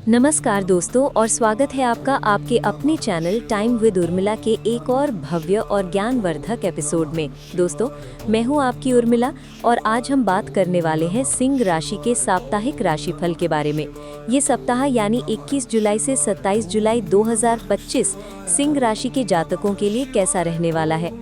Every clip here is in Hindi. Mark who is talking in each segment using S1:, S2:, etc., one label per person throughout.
S1: नमस्कार दोस्तों और स्वागत है आपका आपके अपने चैनल टाइम विद उर्मिला के एक और भव्य और ज्ञानवर्धक एपिसोड में। दोस्तों, मैं हूं आपकी उर्मिला और आज हम बात करने वाले हैं सिंह राशि के साप्ताहिक राशिफल के बारे में। ये सप्ताह यानी 21 जुलाई से 27 जुलाई 2025 सिंह राशि के जातकों के लिए कैसा रहने वाला है।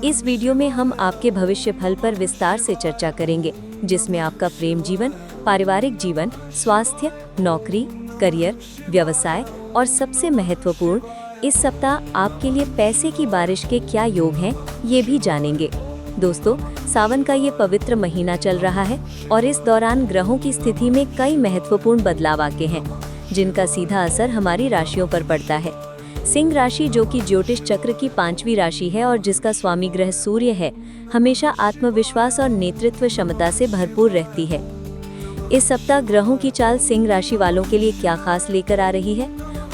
S1: इस वीडियो में हम आपके भविष्य फल पर विस्तार से चर्चा करेंगे, जिसमें आपका प्रेम जीवन, पारिवारिक जीवन, स्वास्थ्य, नौकरी, करियर, व्यवसाय और सबसे महत्वपूर्ण, इस सप्ताह आपके लिए पैसे की बारिश के क्या योग हैं, ये भी जानेंगे। दोस्तों, सावन का ये पवित्र महीना चल रहा है और इस दौरान ग्रहों की स्थिति में कई महत्वपूर्ण बदलाव आते हैं, जिनका सीधा असर हमारी राशियों पर पड़ता है। सिंह राशि, जो कि ज्योतिष चक्र की 5वीं राशि है और जिसका स्वामी ग्रह सूर्य है, हमेशा आत्मविश्वास और नेतृत्व क्षमता से भरपूर रहती है। इस सप्ताह ग्रहों की चाल सिंह राशि वालों के लिए क्या खास लेकर आ रही है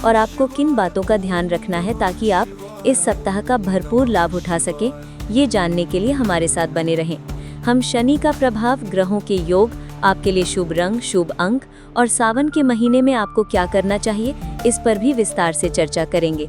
S1: और आपको किन बातों का ध्यान रखना है ताकि आप इस सप्ताह का भरपूर लाभ उठा सकें, ये जानने के लिए हमारे साथ बने रहें। हम शनि का प्रभाव, ग्रहों के योग, आपके लिए शुभ रंग, शुभ अंक और सावन के महीने में आपको क्या करना चाहिए, इस पर भी विस्तार से चर्चा करेंगे।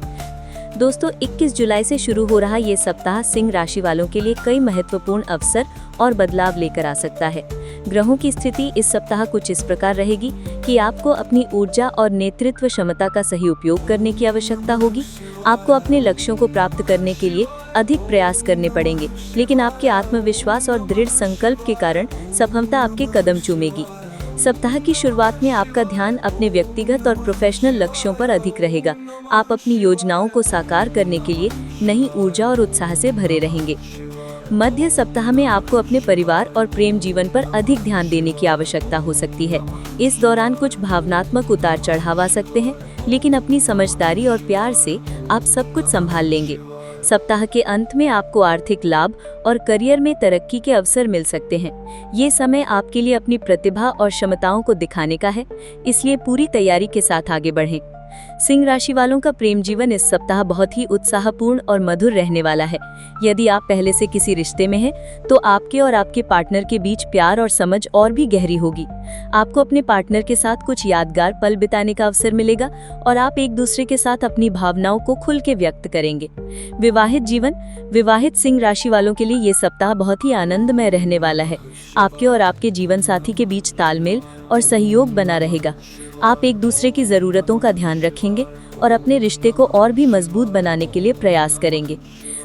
S1: दोस्तों, 21 जुलाई से शुरू हो रहा ये सप्ताह सिंह राशि वालों के लिए कई महत्वपूर्ण अवसर और बदलाव लेकर आ सकता है। ग्रहों की स्थिति इस सप्ताह कुछ इस प्रकार रहेगी कि आपको अपनी ऊर्जा और नेतृत्व क्षमता का सही उपयोग करने की आवश्यकता होगी। आपको अपने लक्ष्यों को प्राप्त करने के लिए अधिक प्रयास करने पड़ेंगे, लेकिन आपके आत्मविश्वास और दृढ़ संकल्प के कारण सफलता आपके कदम चूमेगी। सप्ताह की शुरुआत में आपका ध्यान अपने व्यक्तिगत और प्रोफेशनल लक्ष्यों पर अधिक रहेगा। आप अपनी योजनाओं को साकार करने के लिए नई ऊर्जा और उत्साह से भरे रहेंगे। मध्य सप्ताह में आपको अपने परिवार और प्रेम जीवन पर अधिक ध्यान देने की आवश्यकता हो सकती है। इस दौरान कुछ भावनात्मक उतार चढ़ाव आ सकते हैं, लेकिन अपनी समझदारी और प्यार से आप सब कुछ संभाल लेंगे। सप्ताह के अंत में आपको आर्थिक लाभ और करियर में तरक्की के अवसर मिल सकते हैं। ये समय आपके लिए अपनी प्रतिभा और क्षमताओं को दिखाने का है, इसलिए पूरी तैयारी के साथ आगे बढ़ें। सिंह राशि वालों का प्रेम जीवन इस सप्ताह बहुत ही उत्साहपूर्ण और मधुर रहने वाला है। यदि आप पहले से किसी रिश्ते में हैं, तो आपके और आपके पार्टनर के बीच प्यार और समझ और भी गहरी होगी। आपको अपने पार्टनर के साथ कुछ यादगार पल बिताने का अवसर मिलेगा और आप एक दूसरे के साथ अपनी भावनाओं को खुल के व्यक्त करेंगे। विवाहित जीवन, विवाहित सिंह राशि वालों के लिए ये सप्ताह बहुत ही आनंदमय रहने वाला है। आपके और आपके जीवन साथी के बीच तालमेल और सहयोग बना रहेगा। आप एक दूसरे की जरूरतों का ध्यान रखेंगे और अपने रिश्ते को और भी मजबूत बनाने के लिए प्रयास करेंगे।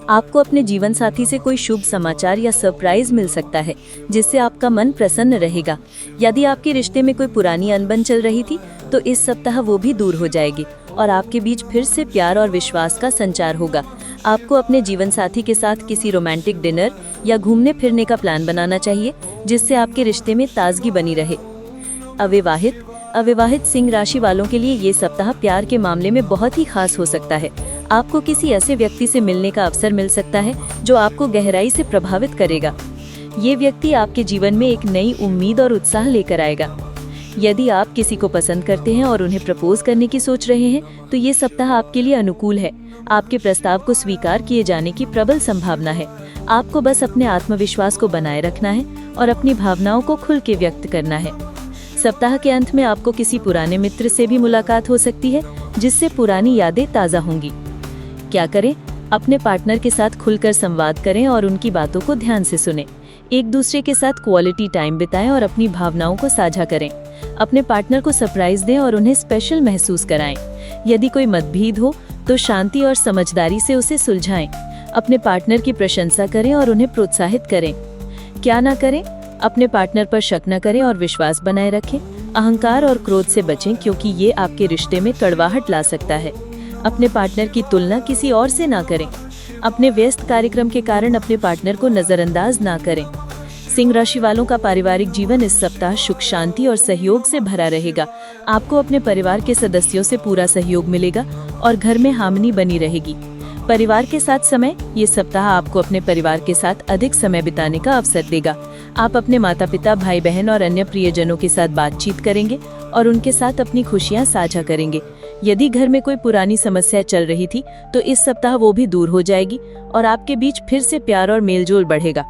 S1: आपको अपने जीवन साथी से कोई शुभ समाचार या सरप्राइज मिल सकता है, जिससे आपका मन प्रसन्न रहेगा। यदि आपके रिश्ते में कोई पुरानी अनबन चल रही थी, तो इस सप्ताह वो भी दूर हो जाएगी और आपके बीच फिर से प्यार और विश्वास का संचार होगा। आपको अपने जीवन साथी के साथ किसी रोमांटिक डिनर या घूमने फिरने का प्लान बनाना चाहिए, जिससे आपके रिश्ते में ताजगी बनी रहे। अविवाहित सिंह राशि वालों के लिए ये सप्ताह प्यार के मामले में बहुत ही खास हो सकता है। आपको किसी ऐसे व्यक्ति से मिलने का अवसर मिल सकता है जो आपको गहराई से प्रभावित करेगा। ये व्यक्ति आपके जीवन में एक नई उम्मीद और उत्साह लेकर आएगा। यदि आप किसी को पसंद करते हैं और उन्हें प्रपोज करने की सोच रहे हैं, तो ये सप्ताह आपके लिए अनुकूल है। आपके प्रस्ताव को स्वीकार किए जाने की प्रबल संभावना है। आपको बस अपने आत्मविश्वास को बनाए रखना है और अपनी भावनाओं को खुल के व्यक्त करना है। सप्ताह के अंत में आपको किसी पुराने मित्र से भी मुलाकात हो सकती है, जिससे पुरानी यादें ताज़ा होंगी। क्या करें? अपने पार्टनर के साथ खुलकर संवाद करें और उनकी बातों को ध्यान से सुनें। एक दूसरे के साथ क्वालिटी टाइम बिताएं और अपनी भावनाओं को साझा करें। अपने पार्टनर को सरप्राइज दें और उन्हें स्पेशल महसूस कराएं। यदि कोई मतभेद हो, तो शांति और समझदारी से उसे सुलझाएं। अपने पार्टनर की प्रशंसा करें और उन्हें प्रोत्साहित करें। क्या ना करें? अपने पार्टनर पर शक न करें और विश्वास बनाए रखें। अहंकार और क्रोध से बचें, क्योंकि ये आपके रिश्ते में कड़वाहट ला सकता है। अपने पार्टनर की तुलना किसी और से ना करें। अपने व्यस्त कार्यक्रम के कारण अपने पार्टनर को नजरअंदाज ना करें। सिंह राशि वालों का पारिवारिक जीवन इस सप्ताह सुख, शांति और सहयोग से भरा रहेगा। आपको अपने परिवार के सदस्यों से पूरा सहयोग मिलेगा और घर में हार्मनी बनी रहेगी। परिवार के साथ समय, ये सप्ताह आपको अपने परिवार के साथ अधिक समय बिताने का अवसर देगा। आप अपने माता पिता, भाई बहन और अन्य प्रियजनों के साथ बातचीत करेंगे और उनके साथ अपनी खुशियां साझा करेंगे। यदि घर में कोई पुरानी समस्या चल रही थी, तो इस सप्ताह वो भी दूर हो जाएगी और आपके बीच फिर से प्यार और मेलजोल बढ़ेगा।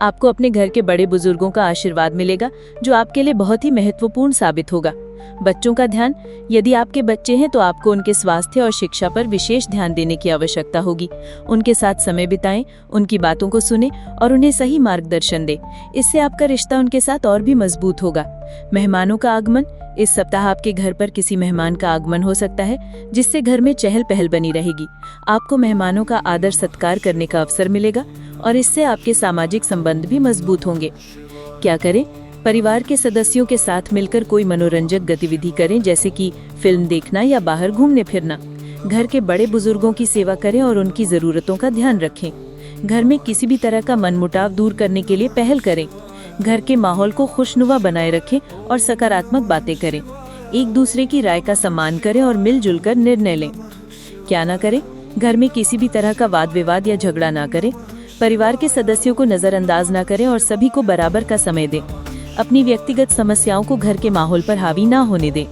S1: आपको अपने घर के बड़े बुजुर्गों का आशीर्वाद मिलेगा, जो आपके लिए बहुत ही महत्वपूर्ण साबित होगा।
S2: बच्चों का ध्यान, यदि आपके बच्चे हैं तो आपको उनके स्वास्थ्य और शिक्षा पर विशेष ध्यान देने की आवश्यकता होगी। उनके साथ समय बिताएं, उनकी बातों को सुनें और उन्हें सही मार्गदर्शन दें। इससे आपका रिश्ता उनके साथ और भी मजबूत होगा। मेहमानों का आगमन, इस सप्ताह आपके घर पर किसी मेहमान का आगमन हो सकता है, जिससे घर में चहल पहल बनी रहेगी। आपको मेहमानों का आदर सत्कार करने का अवसर मिलेगा और इससे आपके सामाजिक संबंध भी मजबूत होंगे। क्या करें? परिवार के सदस्यों के साथ मिलकर कोई मनोरंजक गतिविधि करें, जैसे कि फिल्म देखना या बाहर घूमने फिरना। घर के बड़े बुजुर्गों की सेवा करें और उनकी जरूरतों का ध्यान रखें। घर में किसी भी तरह का मनमुटाव दूर करने के लिए पहल करें। घर के माहौल को खुशनुमा बनाए रखें और सकारात्मक बातें करें। एक दूसरे की राय का सम्मान करें और मिलजुल कर निर्णय लें। क्या ना करें? घर में किसी भी तरह का वाद विवाद या झगड़ा ना करें। परिवार के सदस्यों को नजरअंदाज ना करें और सभी को बराबर का समय दें। अपनी व्यक्तिगत समस्याओं को घर के माहौल पर हावी ना होने दें।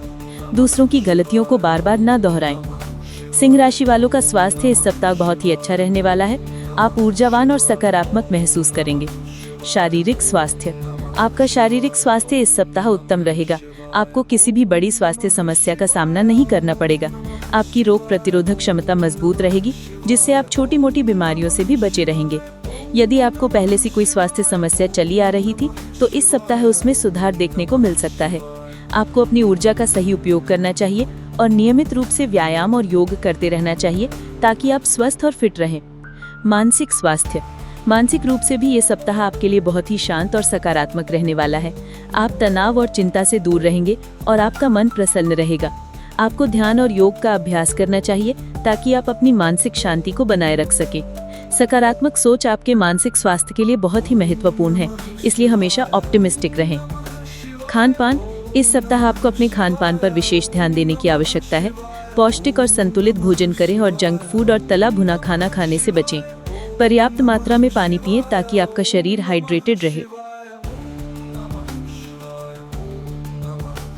S2: दूसरों की गलतियों को बार बार ना दोहराएं। सिंह राशि वालों का स्वास्थ्य इस सप्ताह बहुत ही अच्छा रहने वाला है। आप ऊर्जावान और सकारात्मक महसूस करेंगे। शारीरिक स्वास्थ्य, आपका शारीरिक स्वास्थ्य इस सप्ताह उत्तम रहेगा। आपको किसी भी बड़ी स्वास्थ्य समस्या का सामना नहीं करना पड़ेगा। आपकी रोग प्रतिरोधक क्षमता मजबूत रहेगी, जिससे आप छोटी मोटी बीमारियों से भी बचे रहेंगे। यदि आपको पहले से कोई स्वास्थ्य समस्या चली आ रही थी, तो इस सप्ताह उसमें सुधार देखने को मिल सकता है। आपको अपनी ऊर्जा का सही उपयोग करना चाहिए और नियमित रूप से व्यायाम और योग करते रहना चाहिए, ताकि आप स्वस्थ और फिट रहें। मानसिक स्वास्थ्य, मानसिक रूप से भी ये सप्ताह आपके लिए बहुत ही शांत और सकारात्मक रहने वाला है। आप तनाव और चिंता से दूर रहेंगे और आपका मन प्रसन्न रहेगा। आपको ध्यान और योग का अभ्यास करना चाहिए, ताकि आप अपनी मानसिक शांति को बनाए रख सकें। सकारात्मक सोच आपके मानसिक स्वास्थ्य के लिए बहुत ही महत्वपूर्ण है, इसलिए हमेशा ऑप्टिमिस्टिक रहें। खान पान, इस सप्ताह आपको अपने खान पान पर विशेष ध्यान देने की आवश्यकता है। पौष्टिक और संतुलित भोजन करें और जंक फूड और तला भुना खाना खाने से बचें। पर्याप्त मात्रा में पानी पिएं, ताकि आपका शरीर हाइड्रेटेड रहे।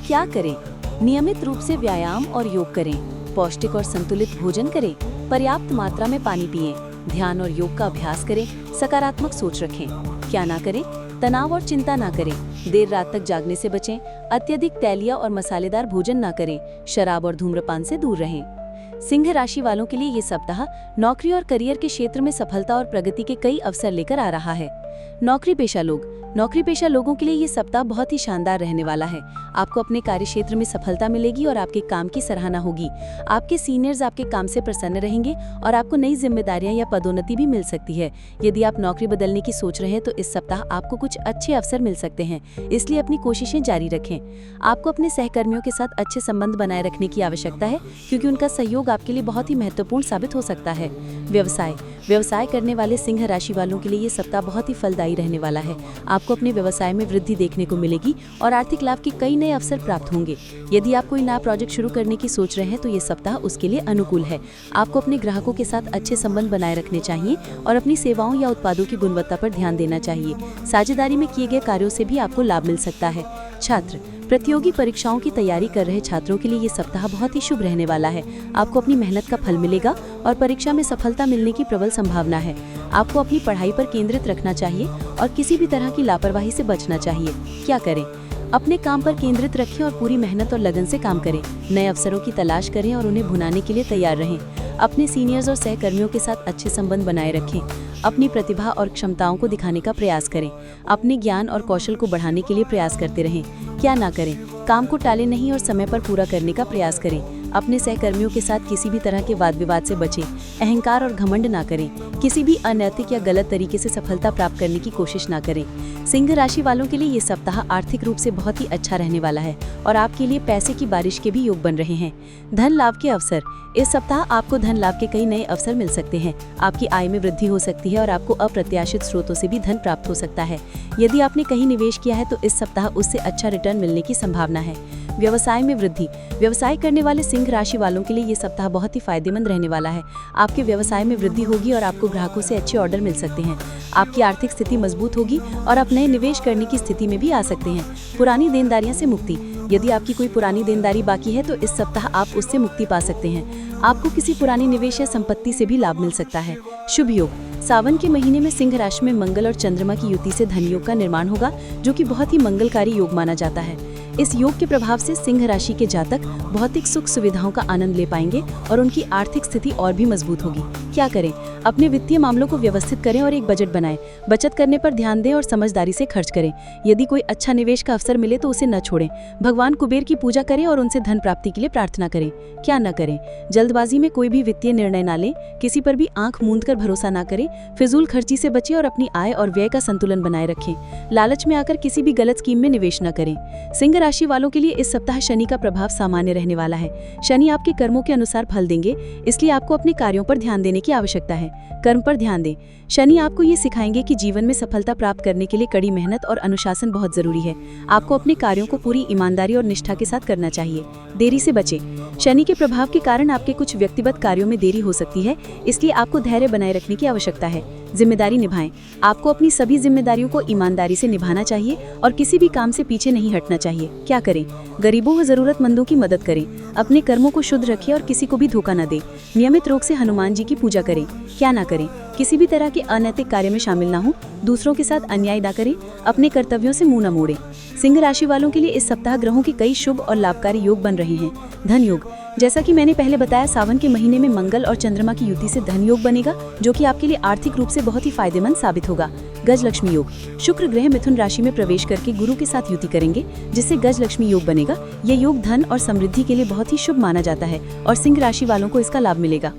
S1: क्या करें? नियमित रूप से व्यायाम और योग करें, पौष्टिक और संतुलित भोजन करें, पर्याप्त मात्रा में पानी पिएं, ध्यान और योग का अभ्यास करें, सकारात्मक सोच रखें। क्या ना करें? तनाव और चिंता ना करें, देर रात तक जागने से बचें, अत्यधिक तैलीय और मसालेदार भोजन ना करें, शराब और धूम्रपान से दूर रहें। सिंह राशि वालों के लिए ये सप्ताह नौकरी और करियर के क्षेत्र में सफलता और प्रगति के कई अवसर लेकर आ रहा है। नौकरी पेशा लोगों के लिए ये सप्ताह बहुत ही शानदार रहने वाला है। आपको अपने कार्य क्षेत्र में सफलता मिलेगी और आपके काम की सराहना होगी। आपके सीनियर्स आपके काम से प्रसन्न रहेंगे और आपको नई जिम्मेदारियां या पदोन्नति भी मिल सकती है। यदि आप नौकरी बदलने की सोच रहे हैं, तो इस सप्ताह आपको कुछ अच्छे अवसर मिल सकते हैं, इसलिए अपनी कोशिशें जारी रखें। आपको अपने सहकर्मियों के साथ अच्छे संबंध बनाए रखने की आवश्यकता है, क्योंकि उनका सहयोग आपके लिए बहुत ही महत्वपूर्ण साबित हो सकता है। व्यवसाय करने वाले सिंह राशि वालों के लिए ये सप्ताह बहुत ही फलदायी रहने वाला है। आपको अपने व्यवसाय में वृद्धि देखने को मिलेगी और आर्थिक लाभ के कई नए अवसर प्राप्त होंगे। यदि आप कोई नया प्रोजेक्ट शुरू करने की सोच रहे हैं, तो ये सप्ताह उसके लिए अनुकूल है। आपको अपने ग्राहकों के साथ अच्छे संबंध बनाए रखने चाहिए और अपनी सेवाओं या उत्पादों की गुणवत्ता पर ध्यान देना चाहिए। साझेदारी में किए गए कार्यों से भी आपको लाभ मिल सकता है। छात्र, प्रतियोगी परीक्षाओं की तैयारी कर रहे छात्रों के लिए ये सप्ताह बहुत ही शुभ रहने वाला है। आपको अपनी मेहनत का फल मिलेगा और परीक्षा में सफलता मिलने की प्रबल संभावना है। आपको अपनी पढ़ाई पर केंद्रित रखना चाहिए और किसी भी तरह की लापरवाही से बचना चाहिए। क्या करें? अपने काम पर केंद्रित रखें और पूरी मेहनत और लगन से काम करें। नए अवसरों की तलाश करें और उन्हें भुनाने के लिए तैयार रहें। अपने सीनियर्स और सहकर्मियों के साथ अच्छे संबंध बनाए रखें। अपनी प्रतिभा और क्षमताओं को दिखाने का प्रयास करें। अपने ज्ञान और कौशल को बढ़ाने के लिए प्रयास करते रहें। क्या ना करें? काम को टालें नहीं और समय पर पूरा करने का प्रयास करें। अपने सहकर्मियों के साथ किसी भी तरह के वाद विवाद से बचें। अहंकार और घमंड ना करें। किसी भी अनैतिक या गलत तरीके से सफलता प्राप्त करने की कोशिश ना करें। सिंह राशि वालों के लिए ये सप्ताह आर्थिक रूप से बहुत ही अच्छा रहने वाला है और आपके लिए पैसे की बारिश के भी योग बन रहे हैं। धन लाभ के अवसर, इस सप्ताह आपको धन लाभ के कई नए अवसर मिल सकते हैं। आपकी आय में वृद्धि हो सकती है और आपको अप्रत्याशित स्रोतों से भी धन प्राप्त हो सकता है। यदि आपने कहीं निवेश किया है, तो इस सप्ताह उससे अच्छा रिटर्न मिलने की संभावना है। व्यवसाय में वृद्धि, व्यवसाय करने वाले सिंह राशि वालों के लिए ये सप्ताह बहुत ही फायदेमंद रहने वाला है। आपके व्यवसाय में वृद्धि होगी और आपको ग्राहकों से अच्छे ऑर्डर मिल सकते हैं। आपकी आर्थिक स्थिति मजबूत होगी और आप नए निवेश करने की स्थिति में भी आ सकते हैं। पुरानी देनदारियों से मुक्ति, यदि आपकी कोई पुरानी देनदारी बाकी है, तो इस सप्ताह आप उससे मुक्ति पा सकते हैं। आपको किसी पुरानी निवेश या संपत्ति से भी लाभ मिल सकता है। शुभ योग, सावन के महीने में सिंह राशि में मंगल और चंद्रमा की युति से धन योग का निर्माण होगा, जो कि बहुत ही मंगलकारी योग माना जाता है।
S2: इस योग के प्रभाव से सिंह राशि के जातक भौतिक सुख सुविधाओं का आनंद ले पाएंगे और उनकी आर्थिक स्थिति और भी मजबूत होगी। क्या करें? अपने वित्तीय मामलों को व्यवस्थित करें और एक बजट बनाएं। बचत करने पर ध्यान दें और समझदारी से खर्च करें। यदि कोई अच्छा निवेश का अवसर मिले तो उसे न छोड़ें। भगवान कुबेर की पूजा करें और उनसे धन प्राप्ति के लिए प्रार्थना करें। क्या न करें? जल्दबाजी में कोई भी वित्तीय निर्णय न लें। किसी पर भी आंख मूंद कर भरोसा न करें। फिजूल खर्ची से बचें और अपनी आय और व्यय का संतुलन बनाए रखें। लालच में आकर किसी भी गलत स्कीम में निवेश न करें। सिंह राशि वालों के लिए इस सप्ताह शनि का प्रभाव सामान्य रहने वाला है। शनि आपके कर्मों के अनुसार फल देंगे, इसलिए आपको अपने कार्यों पर ध्यान देने की आवश्यकता है। कर्म पर ध्यान दें। शनि आपको ये सिखाएंगे कि जीवन में सफलता प्राप्त करने के लिए कड़ी मेहनत और अनुशासन बहुत जरूरी है। आपको अपने कार्यों को पूरी ईमानदारी और निष्ठा के साथ करना चाहिए। देरी से बचें। शनि के प्रभाव के कारण आपके कुछ व्यक्तिगत कार्यों में देरी हो सकती है, इसलिए आपको धैर्य बनाए रखने की आवश्यकता है। जिम्मेदारी निभाएं। आपको अपनी सभी जिम्मेदारियों को ईमानदारी से निभाना चाहिए और किसी भी काम से पीछे नहीं हटना चाहिए। क्या करें? गरीबों व जरूरतमंदों की मदद करें। अपने कर्मों को शुद्ध रखें और किसी को भी धोखा न दें। नियमित रूप से हनुमान जी की पूजा करें। क्या ना करें? किसी भी तरह के अनैतिक कार्य में शामिल न हो। दूसरों के साथ अन्याय न करें। अपने कर्तव्यों से मुंह न मोड़ें। सिंह राशि वालों के लिए इस सप्ताह ग्रहों के कई शुभ और लाभकारी योग बन रहे हैं। धन योग। जैसा कि मैंने पहले बताया, सावन के महीने में मंगल और चंद्रमा की युति से धन योग बनेगा, जो कि आपके लिए आर्थिक रूप से बहुत ही फायदेमंद साबित होगा। गज लक्ष्मी योग। शुक्र ग्रह मिथुन राशि में प्रवेश करके गुरु के साथ युति करेंगे, जिससे गज लक्ष्मी योग बनेगा। यह योग धन और समृद्धि के लिए बहुत ही शुभ माना जाता है और सिंह राशि वालों को इसका लाभ मिलेगा।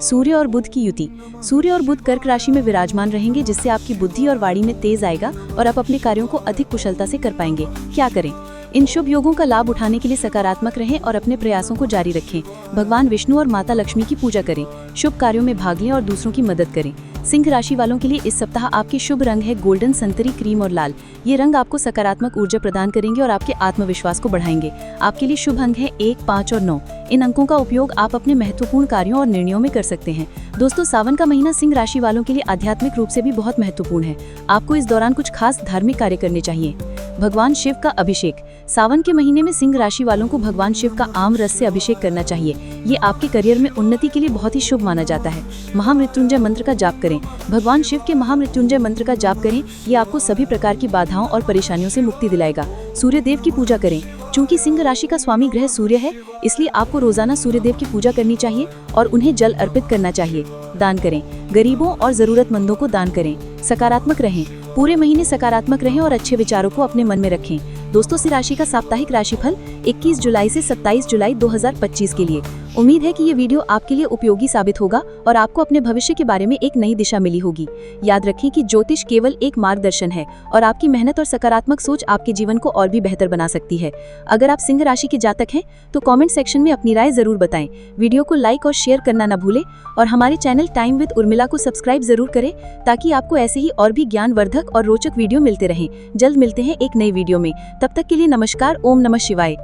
S2: सूर्य और बुध की युति। सूर्य और बुध कर्क राशि में विराजमान रहेंगे, जिससे आपकी बुद्धि और वाणी में तेज आएगा और आप अपने कार्यों को अधिक कुशलता से कर पाएंगे। क्या करें? इन शुभ योगों का लाभ उठाने के लिए सकारात्मक रहें और अपने प्रयासों को जारी रखें। भगवान विष्णु और माता लक्ष्मी की पूजा करें। शुभ कार्यों में भाग लें और दूसरों की मदद करें। सिंह राशि वालों के लिए इस सप्ताह आपके शुभ रंग है गोल्डन, संतरी, क्रीम और लाल। ये रंग आपको सकारात्मक ऊर्जा प्रदान करेंगे और आपके आत्मविश्वास को बढ़ाएंगे। आपके लिए शुभ अंक है 1, 5 और 9। इन अंकों का उपयोग आप अपने महत्वपूर्ण कार्यों और निर्णयों में कर सकते हैं। दोस्तों, सावन का महीना सिंह राशि वालों के लिए आध्यात्मिक रूप से भी बहुत महत्वपूर्ण है। आपको इस दौरान कुछ खास धार्मिक कार्य करने चाहिए। भगवान शिव का अभिषेक। सावन के महीने में सिंह राशि वालों को भगवान शिव का आम रस से अभिषेक करना चाहिए। ये आपके करियर में उन्नति के लिए बहुत ही शुभ माना जाता है। महामृत्युंजय मंत्र का जाप करें। भगवान शिव के महामृत्युंजय मंत्र का जाप करें। ये आपको सभी प्रकार की बाधाओं और परेशानियों से मुक्ति दिलाएगा। सूर्य देव की पूजा करें। चूंकि सिंह राशि का स्वामी ग्रह सूर्य है, इसलिए आपको रोजाना सूर्य देव की पूजा करनी चाहिए और उन्हें जल अर्पित करना चाहिए। दान करें। गरीबों और जरूरतमंदों को दान करें। सकारात्मक रहें। पूरे महीने सकारात्मक रहें और अच्छे विचारों को अपने मन में रखें। दोस्तों, सिंह राशि का साप्ताहिक राशिफल 21 जुलाई से 27 जुलाई 2025 के लिए। उम्मीद है कि ये वीडियो आपके लिए उपयोगी साबित होगा और आपको अपने भविष्य के बारे में एक नई दिशा मिली होगी। याद रखें कि ज्योतिष केवल एक मार्गदर्शन है और आपकी मेहनत और सकारात्मक सोच आपके जीवन को और भी बेहतर बना सकती है। अगर आप सिंह राशि के जातक हैं तो कमेंट सेक्शन में अपनी राय जरूर बताएं। वीडियो को लाइक और शेयर करना न भूलें और हमारे चैनल टाइम विद उर्मिला को सब्सक्राइब जरूर करें, ताकि आपको ऐसे ही और भी ज्ञानवर्धक और रोचक वीडियो मिलते रहें। जल्द मिलते हैं एक नई वीडियो में। तब तक के लिए नमस्कार। ओम नमः शिवाय।